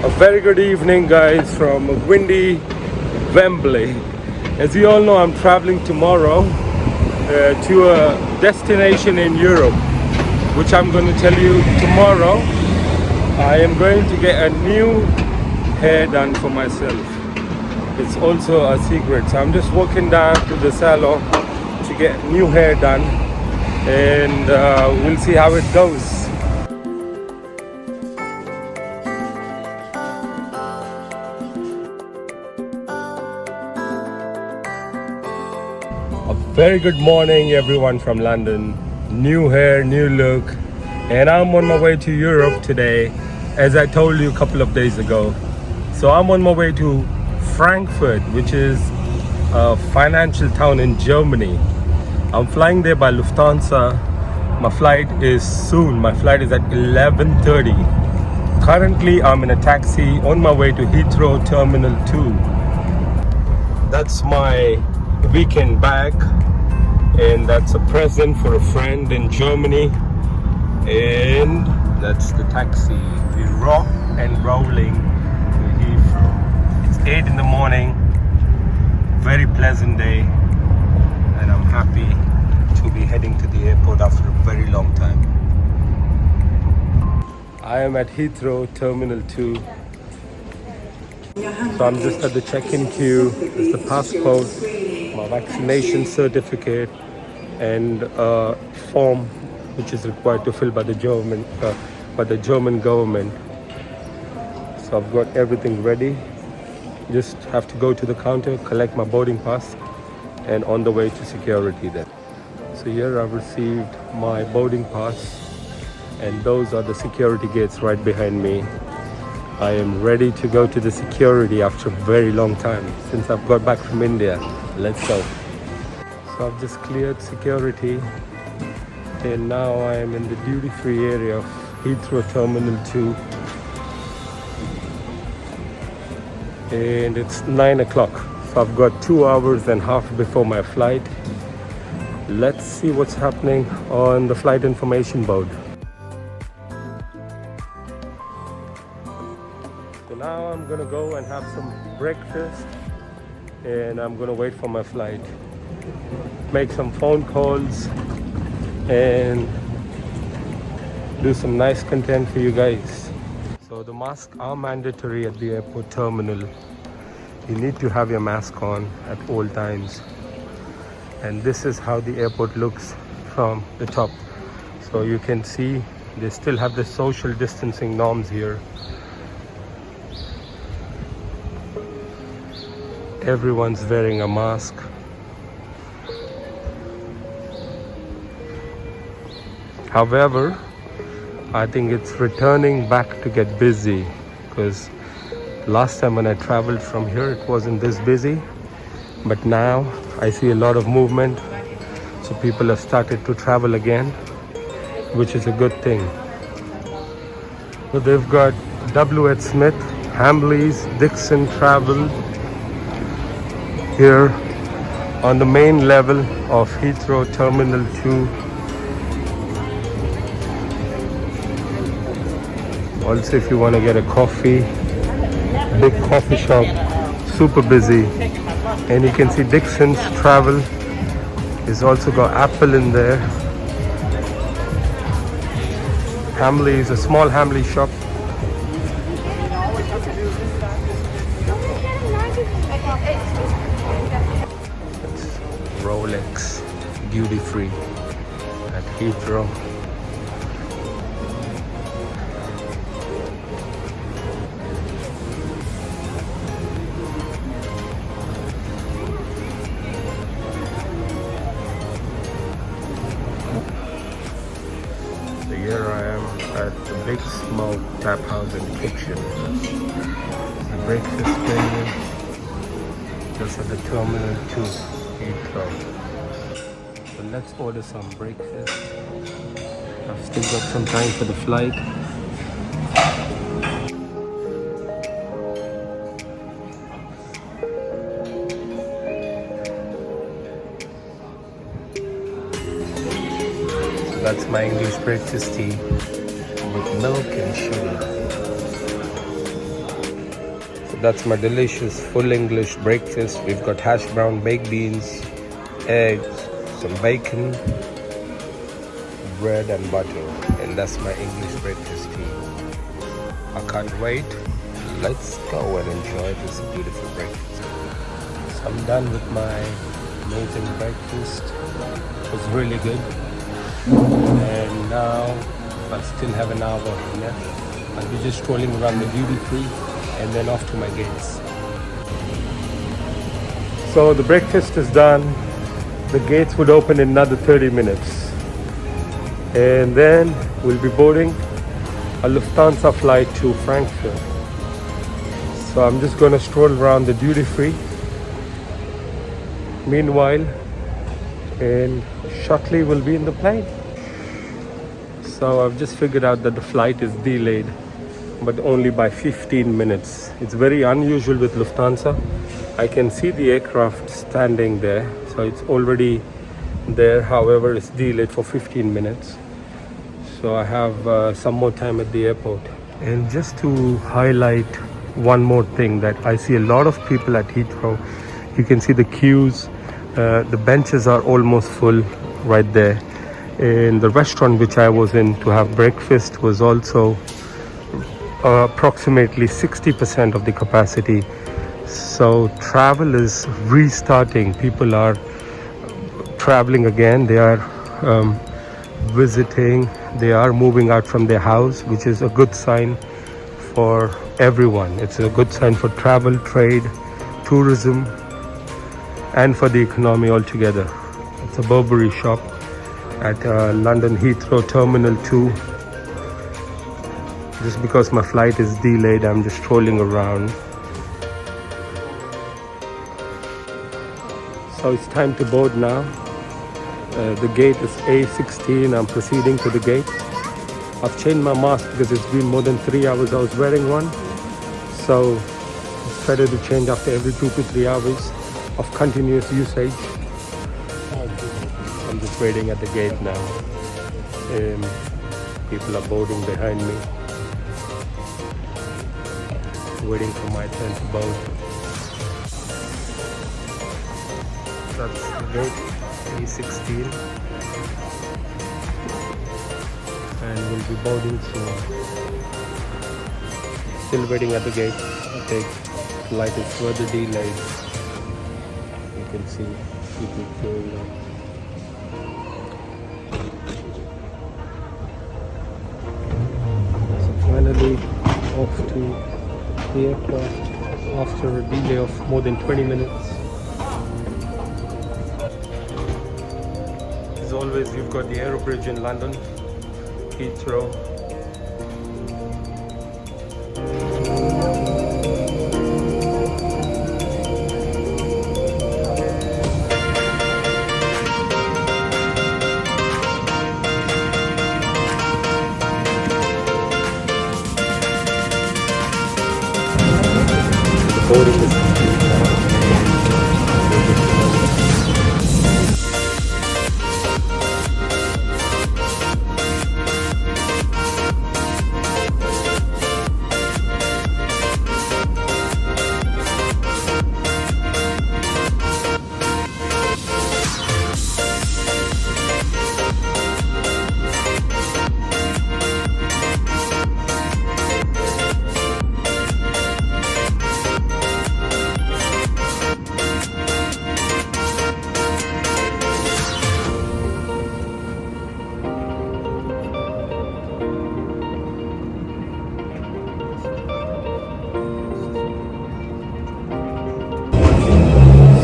A very good evening, guys, from windy Wembley. As you all know, I'm traveling tomorrow to a destination in Europe, which I'm going to tell you tomorrow. I am going to get a new hair done for myself. It's also a secret. So I'm just walking down to the salon to get new hair done, and we'll see how it goes. Very good morning, everyone from London. New hair, new look, and I'm on my way to Europe today, as I told you a couple of days ago. So I'm on my way to Frankfurt, which is a financial town in Germany. I'm flying there by Lufthansa. My flight is soon. My flight is at 11:30. Currently, I'm in a taxi on my way to Heathrow Terminal 2. That's my weekend bag, and that's a present for a friend in Germany, and that's the taxi. We rock and rolling to Heathrow. It's 8 in the morning, very pleasant day, and I'm happy to be heading to the airport after a very long time. I am at Heathrow Terminal 2. So I'm just at the check-in queue. There's the passport, my vaccination certificate, and a form which is required to fill by the German government. So I've got everything ready. Just have to go to the counter, collect my boarding pass, and on the way to security then. So here I've received my boarding pass, and those are the security gates right behind me. I am ready to go to the security after a very long time since I've got back from India. Let's go. So I've just cleared security, and now I am in the duty-free area of Heathrow Terminal 2, and it's 9 o'clock. So I've got 2 hours and a half before my flight. Let's see what's happening on the flight information board. So now I'm gonna go and have some breakfast, and I'm gonna wait for my flight, make some phone calls, and do some nice content for you guys. So the masks are mandatory at the airport terminal. You need to have your mask on at all times, and this is how the airport looks from the top. So you can see they still have the social distancing norms here. Everyone's wearing a mask. However, I think it's returning back to get busy, because last time when I traveled from here it wasn't this busy, but now I see a lot of movement. So people have started to travel again, which is a good thing. So they've got W.H. Smith, Hamleys, Dixon Travel here on the main level of Heathrow Terminal 2. Also, if you want to get a coffee, big coffee shop, super busy. And you can see Dixon's Travel is also got Apple in there. Hamley is a small Hamley shop. Rolex duty free at Heathrow. So here I am at the Big Smoke Tap House and Kitchen. The breakfast menu just at the Terminal 2 Heathrow. So let's order some breakfast. I've still got some time for the flight. So that's my English breakfast tea with milk and sugar. That's my delicious full English breakfast. We've got hash brown, baked beans, eggs, some bacon, bread and butter. And that's my English breakfast tea. I can't wait. Let's go and enjoy this beautiful breakfast. So I'm done with my amazing breakfast. It was really good. And now I still have an hour left. I'll be just strolling around the duty free and then off to my gates. So the breakfast is done. The gates would open in another 30 minutes. And then we'll be boarding a Lufthansa flight to Frankfurt. So I'm just going to stroll around the duty free. Meanwhile, and shortly we'll be in the plane. So I've just figured out that the flight is delayed, but only by 15 minutes. It's very unusual with Lufthansa. I can see the aircraft standing there, so it's already there. However, it's delayed for 15 minutes. So I have some more time at the airport. And just to highlight one more thing, that I see a lot of people at Heathrow. You can see the queues. The benches are almost full right there. And the restaurant which I was in to have breakfast was also approximately 60% of the capacity. So travel is restarting. People are traveling again. They are visiting. They are moving out from their house, which is a good sign for everyone. It's a good sign for travel, trade, tourism, and for the economy altogether. It's a Burberry shop at London Heathrow Terminal 2. Just because my flight is delayed, I'm just strolling around. So it's time to board now. The gate is A16. I'm proceeding to the gate. I've changed my mask because it's been more than 3 hours I was wearing one. So it's better to change after every 2 to 3 hours of continuous usage. I'm just waiting at the gate now. People are boarding behind me. Waiting for my turn to board. That's the gate, A16. And we'll be boarding soon. Still waiting at the gate. The flight is further delayed. You can see people queuing up. So finally off to the airport after a delay of more than 20 minutes. As always, you've got the Aerobridge in London, Heathrow. Boarding is complete now.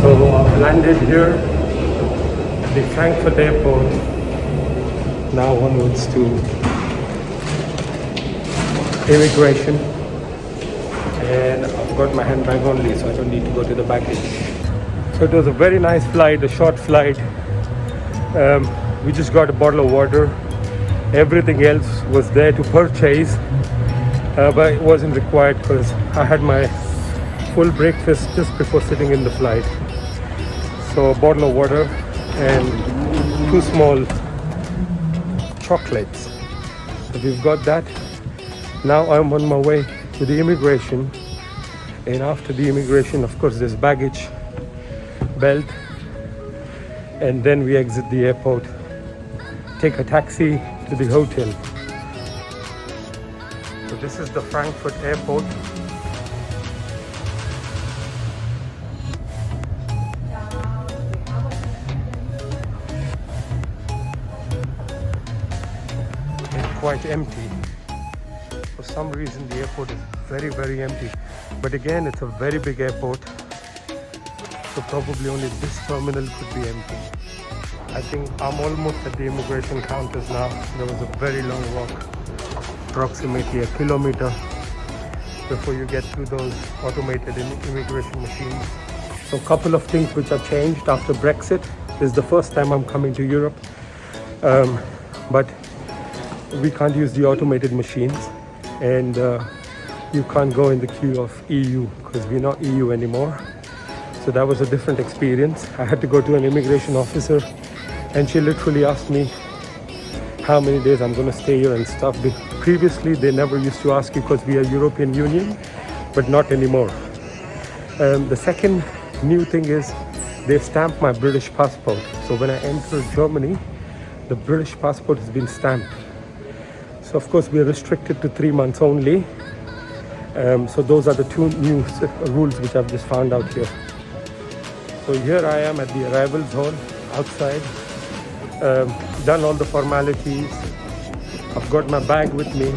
So I've landed here at the Frankfurt airport. Now onwards to immigration. And I've got my handbag only, so I don't need to go to the baggage. So it was a very nice flight, a short flight. We just got a bottle of water. Everything else was there to purchase, but it wasn't required because I had my full breakfast just before sitting in the flight. So a bottle of water and 2 small chocolates. So we've got that. Now I'm on my way to the immigration And after the immigration, of course, there's baggage belt, and then we exit the airport, take a taxi to the hotel. So this is the Frankfurt airport. It's quite empty. For some reason the airport is very empty. But again, it's a very big airport. So probably only this terminal could be empty. I think I'm almost at the immigration counters now. There was a very long walk, approximately 1 kilometer, before you get to those automated immigration machines. So a couple of things which have changed after Brexit. This is the first time I'm coming to Europe, but we can't use the automated machines, and you can't go in the queue of EU because we're not EU anymore. So that was a different experience. I had to go to an immigration officer, and she literally asked me how many days I'm going to stay here and stuff. Previously, they never used to ask you because we are European Union, but not anymore. The second new thing is they've stamped my British passport. So when I enter Germany, the British passport has been stamped. So of course, we are restricted to 3 months only. So those are the two new rules which I've just found out here. So here I am at the arrivals hall outside. Done all the formalities. I've got my bag with me,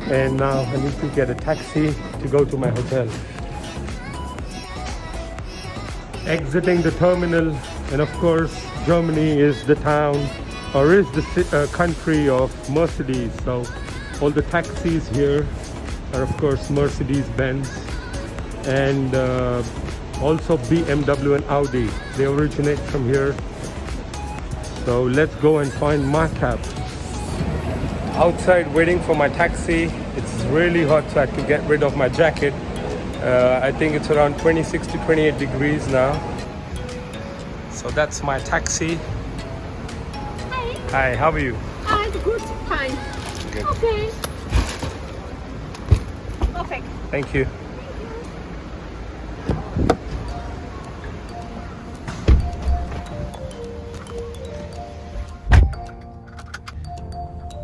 and now I need to get a taxi to go to my hotel. Exiting the terminal, and of course Germany is the town, or is the country of Mercedes. So all the taxis here are of course Mercedes-Benz, and also BMW and Audi. They originate from here. So let's go and find my cab. Outside waiting for my taxi. It's really hot, so I have to get rid of my jacket. I think it's around 26 to 28 degrees now. So that's my taxi. Hi. Hi, how are you? Hi, good, fine. Good. Okay. Perfect. Thank you.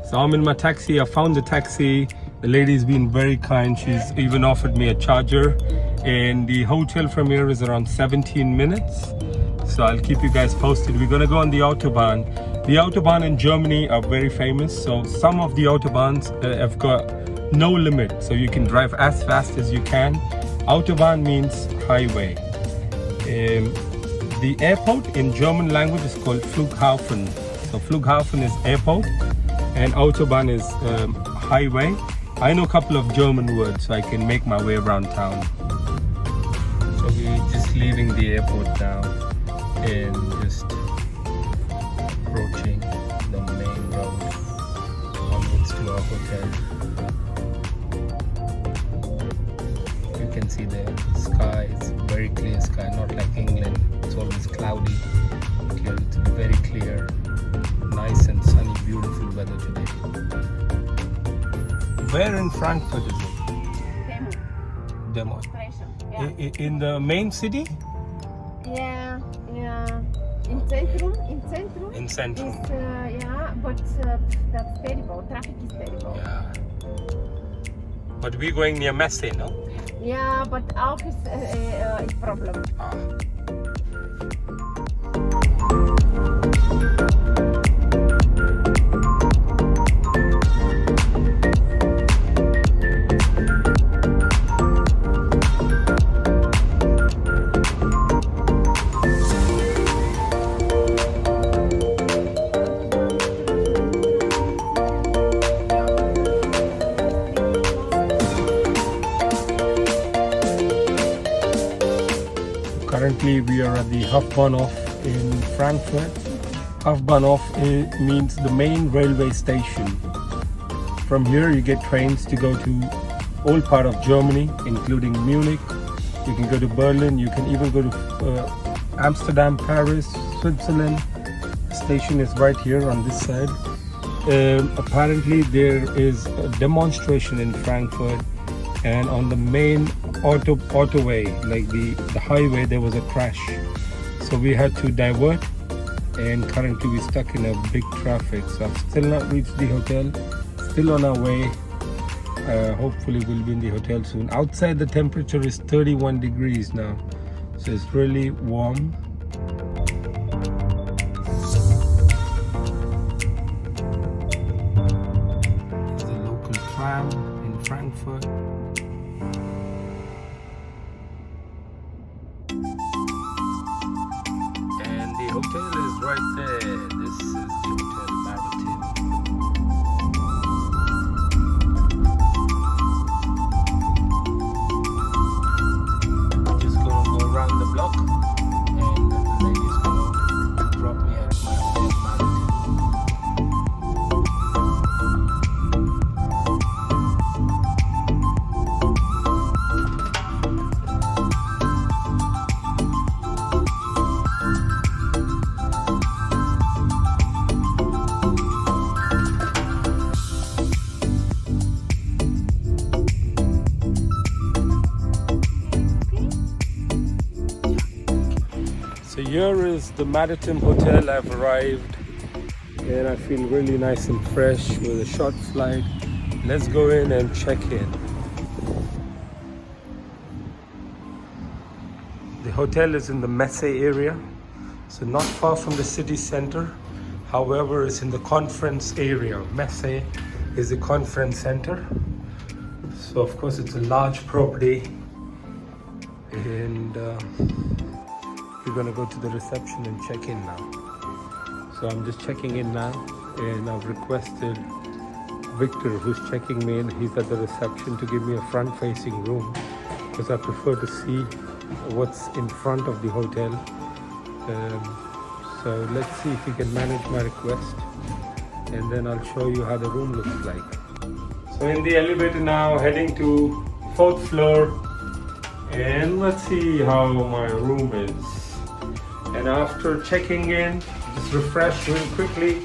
So I'm in my taxi. I found the taxi. The lady's been very kind. She's even offered me a charger. And the hotel from here is around 17 minutes. So I'll keep you guys posted. We're gonna go on the Autobahn. The Autobahn in Germany are very famous. So some of the Autobahns have got no limit. So you can drive as fast as you can. Autobahn means highway. The airport in German language is called Flughafen. So Flughafen is airport, and Autobahn is highway. I know a couple of German words, so I can make my way around town. So we're just leaving the airport now and just approaching the main road onwards to our hotel. You can see the sky, it's very clear sky, not like England. It's always cloudy. Here it's very clear, nice and sunny, beautiful weather today. Where in Frankfurt is it? Demo. Yeah. In the main city? Yeah. In Centrum. In Centrum. Is, yeah, but that's terrible. Traffic is terrible. Yeah. But we're going near Messe, no? Yeah, but auch is problem. Currently we are at the Hauptbahnhof in Frankfurt. Hauptbahnhof means the main railway station. From here you get trains to go to all part of Germany, including Munich. You can go to Berlin, you can even go to Amsterdam, Paris, Switzerland. The station is right here on this side. Apparently there is a demonstration in Frankfurt and on the main autoway, like the highway, there was a crash, so we had to divert, and currently we're stuck in a big traffic. So I've still not reached the hotel, still on our way. Hopefully we'll be in the hotel soon. Outside the temperature is 31 degrees now, so it's really warm. It's the local tram in Frankfurt. And the hotel is right there. This is the Hotel Marathon. Just gonna go around the block, and the lady's gonna drop me at my Hotel Marathon. So here is the Maritime Hotel. I've arrived and I feel really nice and fresh with a short flight. Let's go in and check in. The hotel is in the Messe area, so not far from the city center. However, it's in the conference area. Messe is the conference center. So of course it's a large property, and we're gonna go to the reception and check in now. So I'm just checking in now, and I've requested Victor, who's checking me in, he's at the reception, to give me a front-facing room, because I prefer to see what's in front of the hotel. So let's see if we can manage my request, and then I'll show you how the room looks like. So in the elevator now, heading to 4th floor, and let's see how my room is. And after checking in, just refresh real quickly,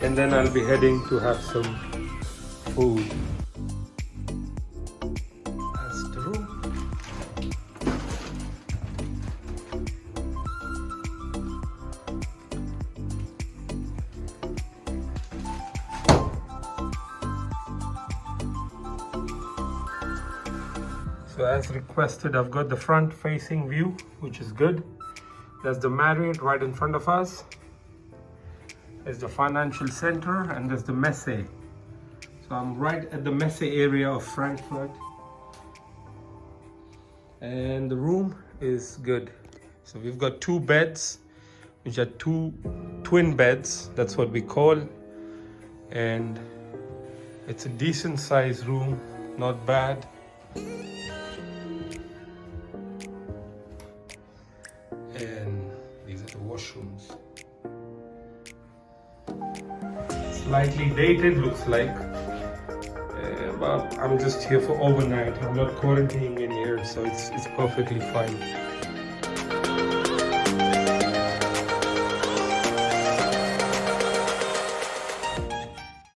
and then I'll be heading to have some food. That's the room. So as requested, I've got the front-facing view, which is good. There's the Marriott right in front of us. There's the financial center, and there's the Messe. So I'm right at the Messe area of Frankfurt. And the room is good. So we've got 2 beds, which are 2 twin beds. That's what we call. And it's a decent sized room, not bad. And these are the washrooms. Slightly dated, looks like, but I'm just here for overnight. I'm not quarantining in here, so it's perfectly fine.